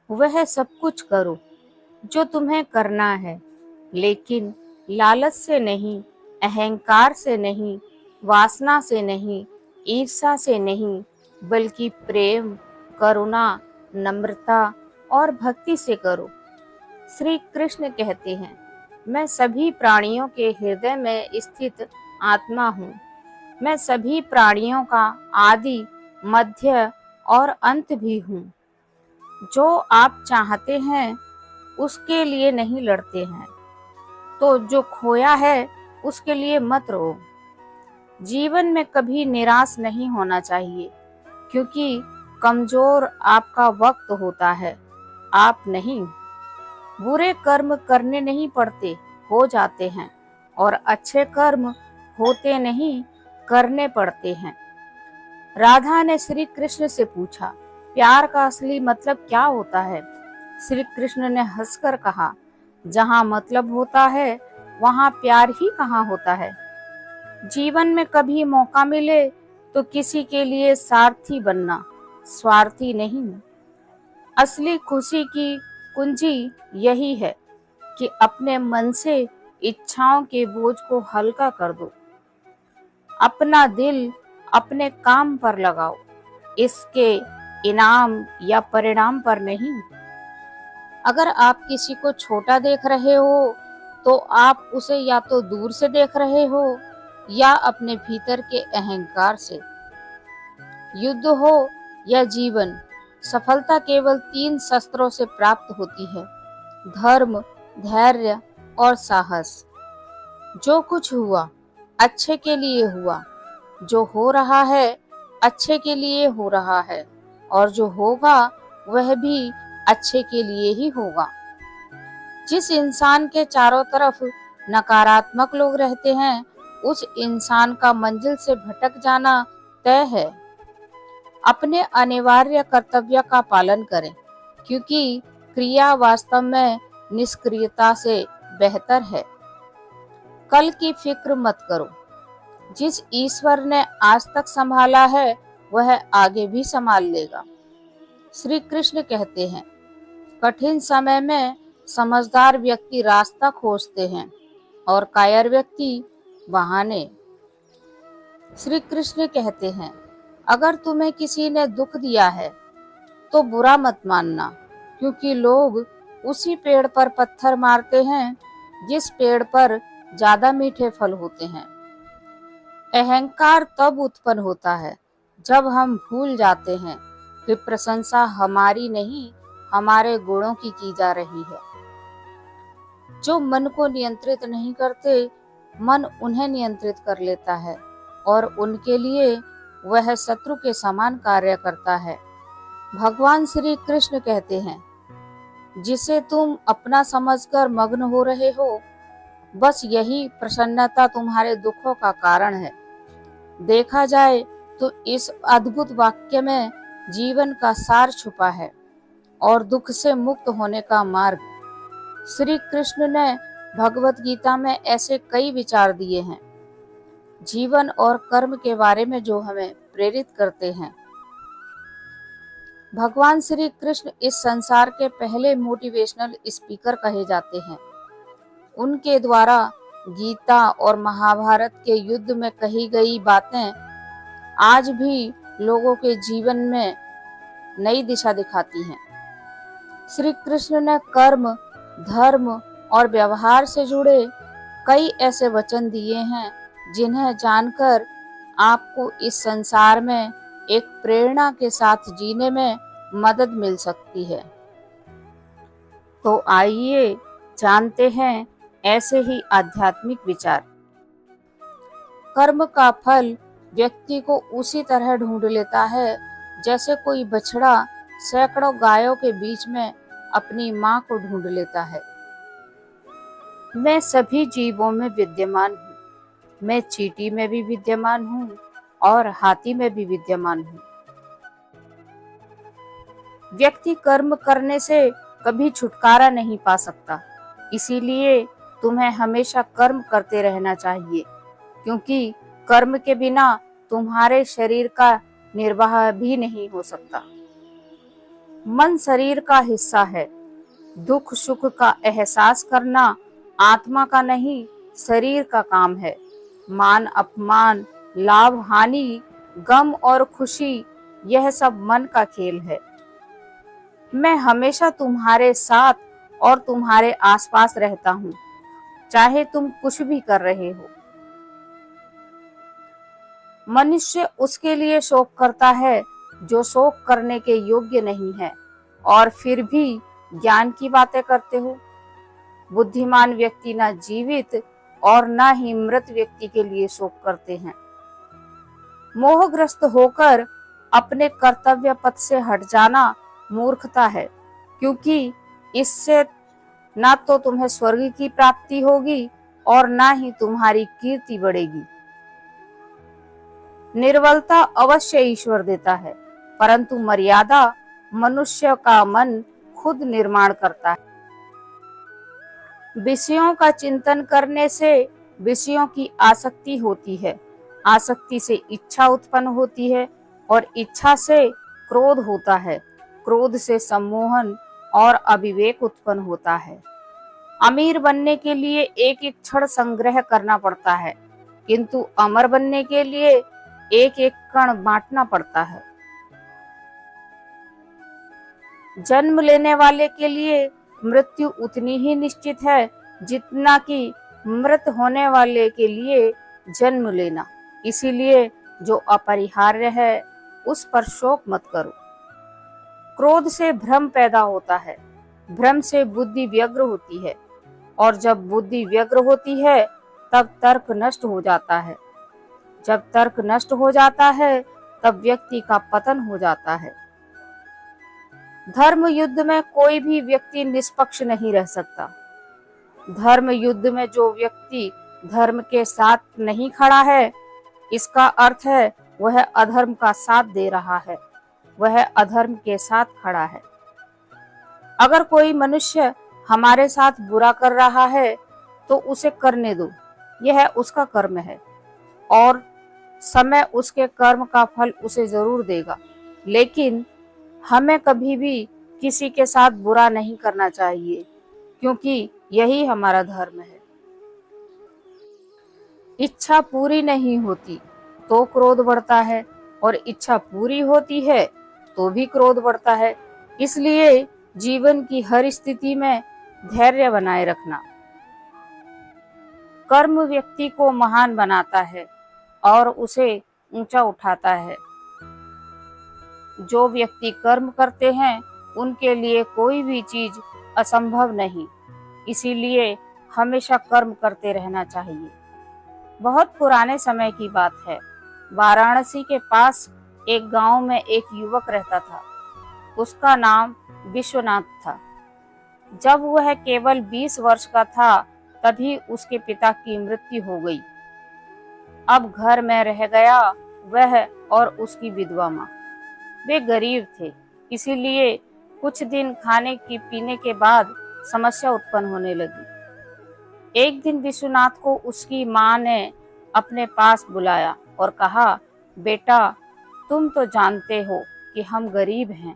वह सब कुछ करो जो तुम्हें करना है, लेकिन लालच से नहीं, अहंकार से नहीं, वासना से नहीं, ईर्ष्या से नहीं, बल्कि प्रेम, करुणा, नम्रता और भक्ति से करो। श्री कृष्ण कहते हैं, मैं सभी प्राणियों के हृदय में स्थित आत्मा हूँ। मैं सभी प्राणियों का आदि, मध्य और अंत भी हूँ। जो आप चाहते हैं उसके लिए नहीं लड़ते हैं, तो जो खोया है उसके लिए मत रो। जीवन में कभी निराश नहीं होना चाहिए, क्योंकि कमजोर आपका वक्त होता है, आप नहीं। बुरे कर्म करने नहीं पड़ते, हो जाते हैं, और अच्छे कर्म होते नहीं, करने पड़ते हैं। राधा ने श्री कृष्ण से पूछा, प्यार का असली मतलब क्या होता है? श्री कृष्ण ने हंसकर कहा, जहाँ मतलब होता है वहाँ प्यार ही कहाँ होता है। जीवन में कभी मौका मिले तो किसी के लिए सारथी बनना, स्वार्थी नहीं। असली खुशी की कुंजी यही है कि अपने मन से इच्छाओं के बोझ को हल्का कर दो। अपना दिल अपने काम पर लगाओ, इसके इनाम या परिणाम पर नहीं। अगर आप किसी को छोटा देख रहे हो, तो आप उसे या तो दूर से देख रहे हो या अपने भीतर के अहंकार से। युद्ध हो या जीवन, सफलता केवल 3 शस्त्रों से प्राप्त होती है: धर्म, धैर्य और साहस। जो कुछ हुआ अच्छे के लिए हुआ, जो हो रहा है अच्छे के लिए हो रहा है, और जो होगा वह भी अच्छे के लिए ही होगा। जिस इंसान के चारों तरफ नकारात्मक लोग रहते हैं, उस इंसान का मंजिल से भटक जाना तय है। अपने अनिवार्य कर्तव्य का पालन करें, क्योंकि क्रिया वास्तव में निष्क्रियता से बेहतर है। कल की फिक्र मत करो, जिस ईश्वर ने आज तक संभाला है वह आगे भी संभाल लेगा। श्री कृष्ण कहते हैं, कठिन समय में समझदार व्यक्ति रास्ता खोजते हैं और कायर व्यक्ति बहाने। श्री कृष्ण कहते हैं, अगर तुम्हें किसी ने दुख दिया है तो बुरा मत मानना, क्योंकि लोग उसी पेड़ पर पत्थर मारते हैं जिस पेड़ पर ज्यादा मीठे फल होते हैं। अहंकार तब उत्पन्न होता है जब हम भूल जाते हैं कि प्रशंसा हमारी नहीं, हमारे गुणों की जा रही है। जो मन को नियंत्रित नहीं करते, मन उन्हें नियंत्रित कर लेता है और उनके लिए वह शत्रु के समान कार्य करता है। भगवान श्री कृष्ण कहते हैं, जिसे तुम अपना समझकर मग्न हो रहे हो, बस यही प्रसन्नता तुम्हारे दुखों का कारण है। देखा जाए तो इस अद्भुत वाक्य में जीवन का सार छुपा है और दुख से मुक्त होने का मार्ग। श्री कृष्ण ने भगवत गीता में ऐसे कई विचार दिए हैं, जीवन और कर्म के बारे में, जो हमें प्रेरित करते हैं। भगवान श्री कृष्ण इस संसार के पहले मोटिवेशनल स्पीकर कहे जाते हैं। उनके द्वारा गीता और महाभारत के युद्ध में कही गई बातें आज भी लोगों के जीवन में नई दिशा दिखाती हैं। श्री कृष्ण ने कर्म, धर्म और व्यवहार से जुड़े कई ऐसे वचन दिए हैं जिन्हें जानकर आपको इस संसार में एक प्रेरणा के साथ जीने में मदद मिल सकती है। तो आइए जानते हैं ऐसे ही आध्यात्मिक विचार। कर्म का फल व्यक्ति को उसी तरह ढूंढ लेता है जैसे कोई बछड़ा सैकड़ों गायों के बीच में अपनी मां को ढूंढ लेता है। मैं सभी जीवों में विद्यमान हूँ। मैं चींटी में भी विद्यमान हूँ और हाथी में भी विद्यमान हूँ। व्यक्ति कर्म करने से कभी छुटकारा नहीं पा सकता, इसीलिए तुम्हें हमेशा कर्म करते रहना चाहिए, क्योंकि कर्म के बिना तुम्हारे शरीर का निर्वाह भी नहीं हो सकता। मन शरीर का हिस्सा है। दुख सुख का एहसास करना आत्मा का नहीं, शरीर का काम है। मान अपमान, लाभ हानि, गम और खुशी, यह सब मन का खेल है। मैं हमेशा तुम्हारे साथ और तुम्हारे आसपास रहता हूँ, चाहे तुम कुछ भी कर रहे हो। मनुष्य उसके लिए शोक करता है जो शोक करने के योग्य नहीं है, और फिर भी ज्ञान की बातें करते हो। बुद्धिमान व्यक्ति न जीवित और न ही मृत व्यक्ति के लिए शोक करते हैं। मोहग्रस्त होकर अपने कर्तव्य पथ से हट जाना मूर्खता है, क्योंकि इससे ना तो तुम्हें स्वर्ग की प्राप्ति होगी और ना ही तुम्हारी कीर्ति बढ़ेगी। निर्बलता अवश्य ईश्वर देता है, परंतु मर्यादा मनुष्य का मन खुद निर्माण करता है। विषयों का चिंतन करने से विषयों की आसक्ति होती है, आसक्ति से इच्छा उत्पन्न होती है और इच्छा से क्रोध होता है, क्रोध से सम्मोहन और अविवेक उत्पन्न होता है। अमीर बनने के लिए एक एक क्षण संग्रह करना पड़ता है, किंतु अमर बनने के लिए एक एक कण बांटना पड़ता है। जन्म लेने वाले के लिए मृत्यु उतनी ही निश्चित है जितना कि मृत होने वाले के लिए जन्म लेना। इसीलिए जो अपरिहार्य है उस पर शोक मत करो। क्रोध से भ्रम पैदा होता है, भ्रम से बुद्धि व्यग्र होती है, और जब बुद्धि व्यग्र होती है तब तर्क नष्ट हो जाता है। जब तर्क नष्ट हो जाता है तब व्यक्ति का पतन हो जाता है। धर्म युद्ध में कोई भी व्यक्ति निष्पक्ष नहीं रह सकता। धर्म युद्ध में जो व्यक्ति धर्म के साथ नहीं खड़ा है, इसका अर्थ है वह अधर्म का साथ दे रहा है, वह अधर्म के साथ खड़ा है। अगर कोई मनुष्य हमारे साथ बुरा कर रहा है तो उसे करने दो, यह उसका कर्म है और समय उसके कर्म का फल उसे जरूर देगा। लेकिन हमें कभी भी किसी के साथ बुरा नहीं करना चाहिए, क्योंकि यही हमारा धर्म है। इच्छा पूरी नहीं होती तो क्रोध बढ़ता है, और इच्छा पूरी होती है तो भी क्रोध बढ़ता है। इसलिए जीवन की हर स्थिति में धैर्य बनाए रखना। कर्म व्यक्ति को महान बनाता है और उसे ऊंचा उठाता है। जो व्यक्ति कर्म करते हैं उनके लिए कोई भी चीज असंभव नहीं, इसीलिए हमेशा कर्म करते रहना चाहिए। बहुत पुराने समय की बात है। वाराणसी के पास एक गांव में एक युवक रहता था। उसका नाम विश्वनाथ था। जब वह केवल 20 वर्ष का था तभी उसके पिता की मृत्यु हो गई। अब घर में रह गया वह और उसकी विधवा माँ। वे गरीब थे, इसीलिए कुछ दिन खाने की पीने के बाद समस्या उत्पन्न होने लगी। एक दिन विश्वनाथ को उसकी माँ ने अपने पास बुलाया और कहा, बेटा, तुम तो जानते हो कि हम गरीब हैं।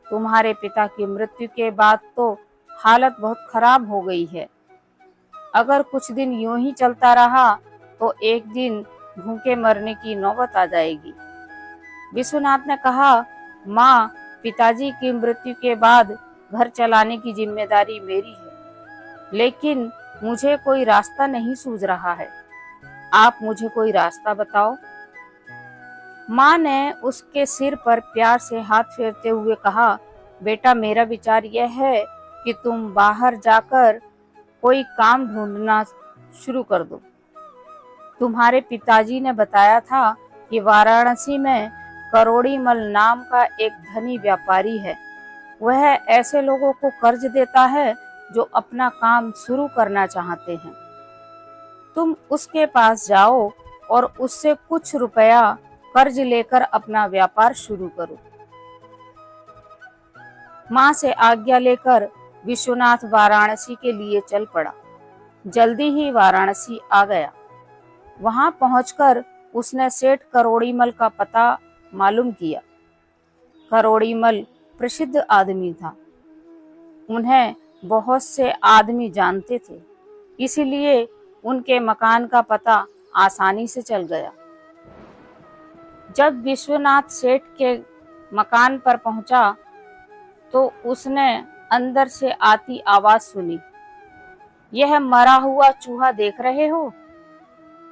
तुम्हारे पिता की मृत्यु के बाद तो हालत बहुत खराब हो गई है। अगर कुछ दिन यूं ही चलता रहा तो एक दिन भूखे मरने की नौबत आ जाएगी। विश्वनाथ ने कहा, माँ, पिताजी की मृत्यु के बाद घर चलाने की जिम्मेदारी मेरी है, लेकिन मुझे कोई रास्ता नहीं सूझ रहा है। आप मुझे कोई रास्ता बताओ। माँ ने उसके सिर पर प्यार से हाथ फेरते हुए कहा, बेटा, मेरा विचार यह है कि तुम बाहर जाकर कोई काम ढूंढना शुरू कर दो। तुम्हारे पिताजी ने बताया था कि वाराणसी में करोड़ीमल नाम का एक धनी व्यापारी है। वह ऐसे लोगों को कर्ज देता है जो अपना काम शुरू करना चाहते हैं। तुम उसके पास जाओ और उससे कुछ रुपया कर्ज लेकर अपना व्यापार शुरू करो। माँ से आज्ञा लेकर विश्वनाथ वाराणसी के लिए चल पड़ा। जल्दी ही वाराणसी आ गया। वहां पहुंचकर उसने सेठ करोड़ीमल का पता मालूम किया। करोड़ीमल प्रसिद्ध आदमी था। उन्हें बहुत से आदमी जानते थे, इसीलिए उनके मकान का पता आसानी से चल गया। जब विश्वनाथ सेठ के मकान पर पहुंचा तो उसने अंदर से आती आवाज सुनी, यह मरा हुआ चूहा देख रहे हो?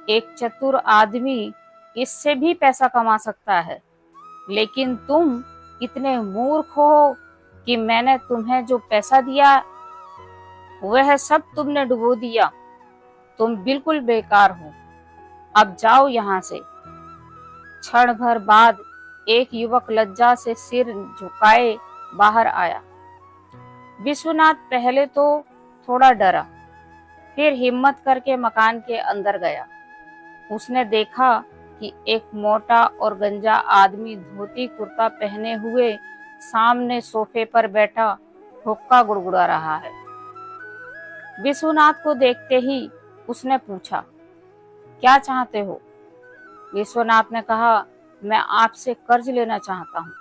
एक चतुर आदमी इससे भी पैसा कमा सकता है, लेकिन तुम इतने मूर्ख हो कि मैंने तुम्हें जो पैसा दिया वह सब तुमने डुबो दिया। तुम बिल्कुल बेकार हो, अब जाओ यहाँ से। क्षण भर बाद एक युवक लज्जा से सिर झुकाए बाहर आया। विश्वनाथ पहले तो थोड़ा डरा, फिर हिम्मत करके मकान के अंदर गया। उसने देखा कि एक मोटा और गंजा आदमी धोती कुर्ता पहने हुए सामने सोफे पर बैठा हुक्का गुड़गुड़ा रहा है। विश्वनाथ को देखते ही उसने पूछा, क्या चाहते हो? विश्वनाथ ने कहा, मैं आपसे कर्ज लेना चाहता हूँ।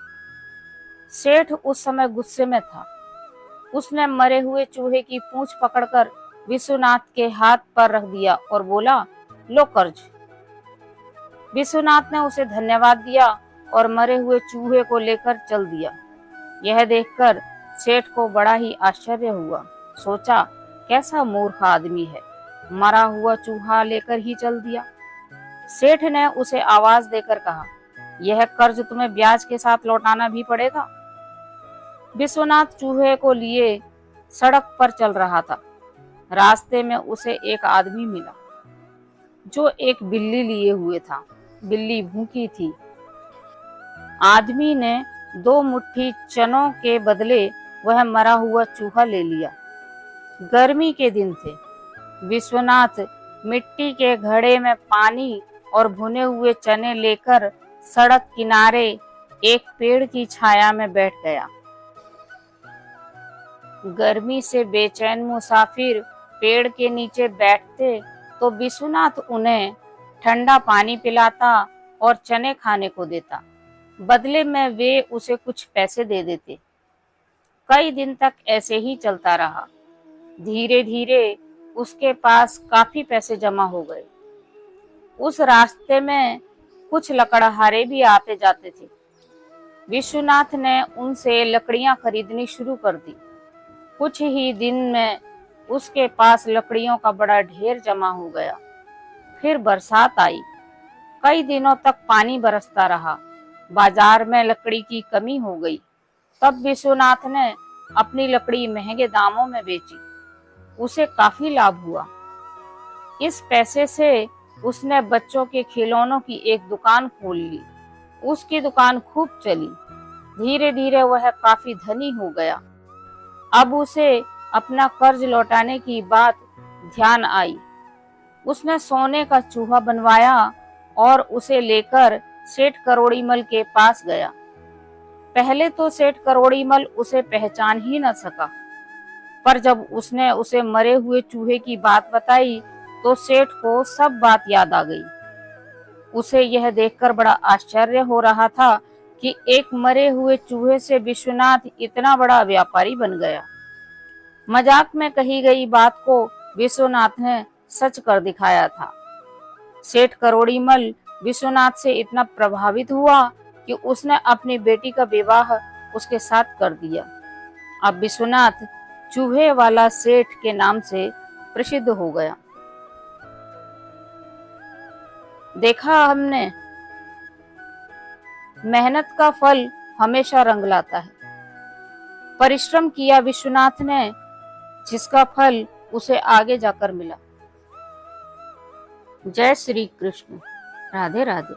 सेठ उस समय गुस्से में था। उसने मरे हुए चूहे की पूंछ पकड़कर विश्वनाथ के हाथ पर रख दिया और बोला, लो कर्ज। विश्वनाथ ने उसे धन्यवाद दिया और मरे हुए चूहे को लेकर चल दिया। यह देखकर सेठ को बड़ा ही आश्चर्य हुआ। सोचा, कैसा मूर्ख आदमी है, मरा हुआ चूहा लेकर ही चल दिया। सेठ ने उसे आवाज देकर कहा, यह कर्ज तुम्हें ब्याज के साथ लौटाना भी पड़ेगा। विश्वनाथ चूहे को लिए सड़क पर चल रहा था। रास्ते में उसे एक आदमी मिला जो एक बिल्ली लिए हुए था। बिल्ली भूखी थी। आदमी ने 2 मुट्ठी चनों के बदले वह मरा हुआ चूहा ले लिया। गर्मी के दिन थे। विश्वनाथ मिट्टी के घड़े में पानी और भुने हुए चने लेकर सड़क किनारे एक पेड़ की छाया में बैठ गया। गर्मी से बेचैन मुसाफिर पेड़ के नीचे बैठते तो विश्वनाथ उन्हें ठंडा पानी पिलाता और चने खाने को देता। बदले में वे उसे कुछ पैसे दे देते। कई दिन तक ऐसे ही चलता रहा। धीरे धीरे उसके पास काफी पैसे जमा हो गए। उस रास्ते में कुछ लकड़हारे भी आते जाते थे। विश्वनाथ ने उनसे लकड़ियां खरीदनी शुरू कर दी। कुछ ही दिन में उसके पास लकड़ियों का बड़ा ढेर जमा हो गया। फिर बरसात आई। कई दिनों तक पानी बरसता रहा। बाजार में लकड़ी की कमी हो गई। तब विश्वनाथ ने अपनी लकड़ी महंगे दामों में बेची। उसे काफी लाभ हुआ। इस पैसे से उसने बच्चों के खिलौनों की एक दुकान खोल ली। उसकी दुकान खूब चली। धीरे धीरे वह काफी धनी हो गया। अब उसे अपना कर्ज लौटाने की बात ध्यान आई। उसने सोने का चूहा बनवाया और उसे लेकर सेठ करोड़ीमल के पास गया। पहले तो सेठ करोड़ीमल उसे पहचान ही न सका, पर जब उसने उसे मरे हुए चूहे की बात बताई तो सेठ को सब बात याद आ गई। उसे यह देखकर बड़ा आश्चर्य हो रहा था कि एक मरे हुए चूहे से विश्वनाथ इतना बड़ा व्यापारी बन गया। मजाक में कही गई बात को विश्वनाथ ने सच कर दिखाया था। सेठ करोड़ीमल विश्वनाथ से इतना प्रभावित हुआ कि उसने अपनी बेटी का विवाह उसके साथ कर दिया। अब विश्वनाथ चूहे वाला सेठ के नाम से प्रसिद्ध हो गया। देखा हमने, मेहनत का फल हमेशा रंग लाता है। परिश्रम किया विश्वनाथ ने, जिसका फल उसे आगे जाकर मिला। जय श्री कृष्ण। राधे राधे।